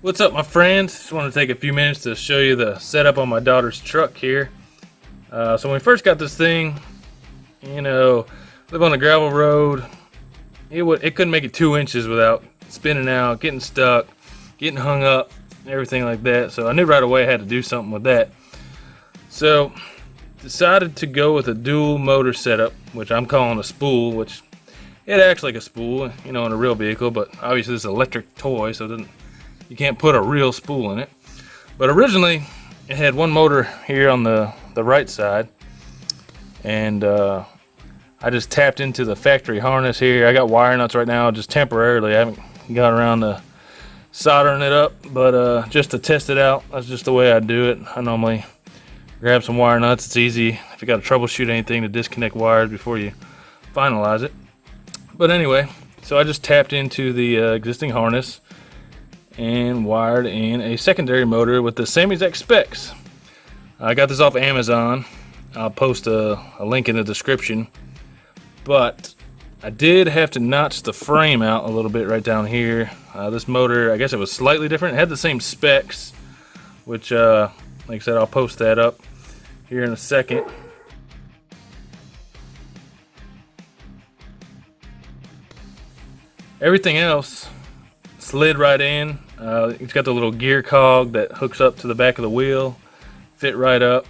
What's up, my friends? Just want to take a few minutes to show you the setup on my daughter's truck here. So when we first got this thing, live on a gravel road, it couldn't make it 2 inches without spinning out, getting stuck, getting hung up, everything like that. So I knew right away I had to do something with that. So decided to go with a dual motor setup, which I'm calling a spool, which it acts like a spool, in a real vehicle, but obviously this is an electric toy, so you can't put a real spool in it. But originally it had one motor here on the right side, and I just tapped into the factory harness here. I got wire nuts right now, just temporarily. I haven't got around to soldering it up, but just to test it out, that's just the way I do it. I normally grab some wire nuts. It's easy if you got to troubleshoot anything to disconnect wires before you finalize it. But anyway, so I just tapped into the existing harness and wired in a secondary motor with the same exact specs. I got this off Amazon. I'll post a link in the description. But I did have to notch the frame out a little bit right down here. This motor, I guess it was slightly different. It had the same specs, which, like I said, I'll post that up here in a second. Everything else slid right in. It's got the little gear cog that hooks up to the back of the wheel. Fit right up.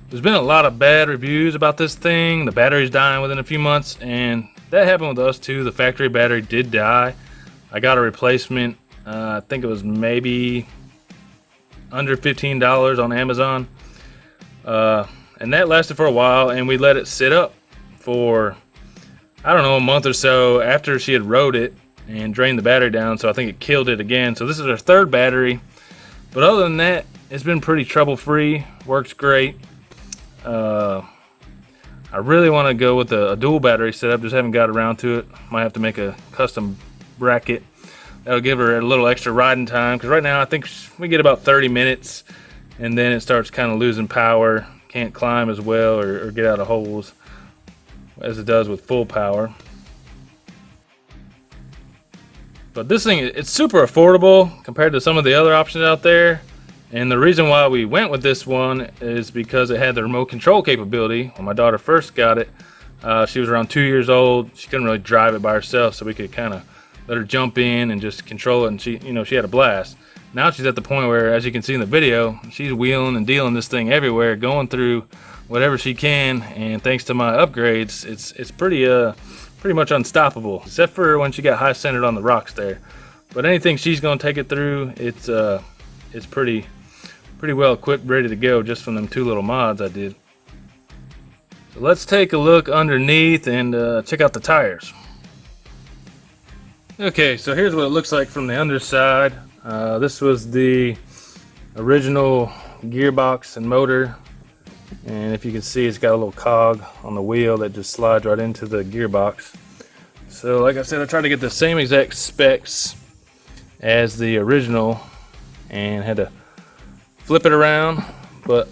There's been a lot of bad reviews about this thing. The battery's dying within a few months, and that happened with us too. The factory battery did die. I got a replacement. I think it was maybe under $15 on Amazon. And that lasted for a while, and we let it sit up for, I don't know, a month or so after she had rode it and drained the battery down, so I think it killed it again. So this is our third battery, but other than that, it's been pretty trouble-free. Works great. I really want to go with a dual battery setup, just haven't got around to it. Might have to make a custom bracket. That'll give her a little extra riding time, because right now I think we get about 30 minutes, and then it starts kind of losing power. Can't climb as well or get out of holes as it does with full power. But this thing, it's super affordable compared to some of the other options out there. And the reason why we went with this one is because it had the remote control capability. When my daughter first got it, she was around 2 years old. She couldn't really drive it by herself, so we could kind of let her jump in and just control it, and she had a blast. Now she's at the point where, as you can see in the video, she's wheeling and dealing this thing everywhere, going through whatever she can, and thanks to my upgrades, it's pretty much unstoppable, except for when she got high centered on the rocks there. But anything she's gonna take it through, it's pretty well equipped, ready to go, just from them 2 little mods I did. So let's take a look underneath and check out the tires. Okay, so here's what it looks like from the underside. This was the original gearbox and motor, and if you can see, it's got a little cog on the wheel that just slides right into the gearbox. So like I said, I tried to get the same exact specs as the original and had to flip it around, but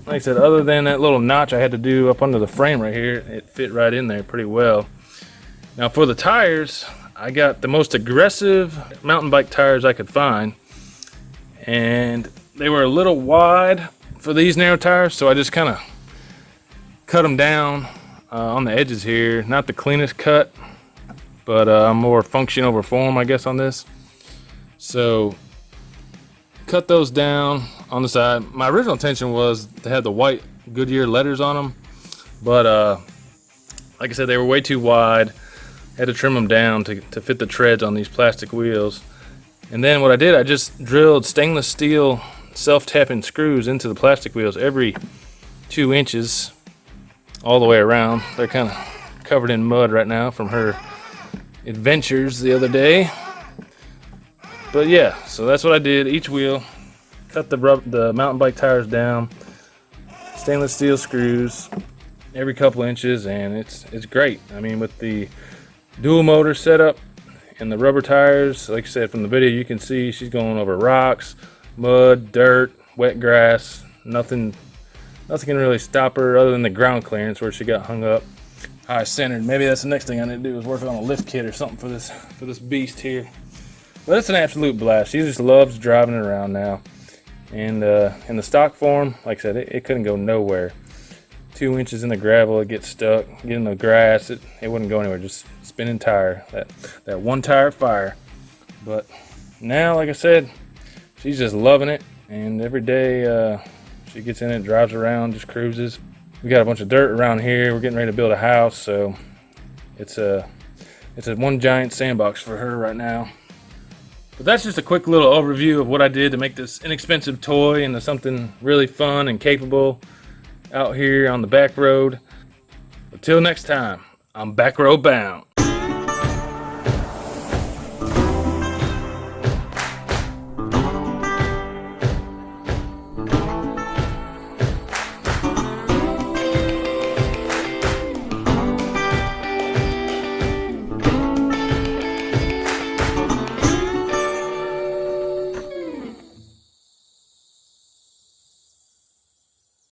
like I said, other than that little notch I had to do up under the frame right here, it fit right in there pretty well. Now for the tires, I got the most aggressive mountain bike tires I could find, and they were a little wide for these narrow tires, so I just kind of cut them down on the edges here. Not the cleanest cut, but more function over form, I guess, on this. So cut those down on the side. My original intention was to have the white Goodyear letters on them, but like I said, they were way too wide. Had to trim them down to fit the treads on these plastic wheels. And then what I did, I just drilled stainless steel self-tapping screws into the plastic wheels every 2 inches all the way around. They're kind of covered in mud right now from her adventures the other day. But yeah, so that's what I did. Each wheel, cut the mountain bike tires down, stainless steel screws every couple inches, and it's great. I mean, with the dual motor setup and the rubber tires, like I said, from the video you can see she's going over rocks, mud, dirt, wet grass. Nothing can really stop her other than the ground clearance where she got hung up high centered. Maybe that's the next thing I need to do, is work on a lift kit or something for this beast here. But it's an absolute blast. She just loves driving it around now. And in the stock form, like I said, it couldn't go nowhere. 2 inches in the gravel, it gets stuck. Get in the grass, it wouldn't go anywhere. Just spinning tire, that one tire fire. But now, like I said, she's just loving it. And every day she gets in it, drives around, just cruises. We got a bunch of dirt around here. We're getting ready to build a house, so it's a one giant sandbox for her right now. But that's just a quick little overview of what I did to make this inexpensive toy into something really fun and capable out here on the back road. Until next time, I'm back road bound.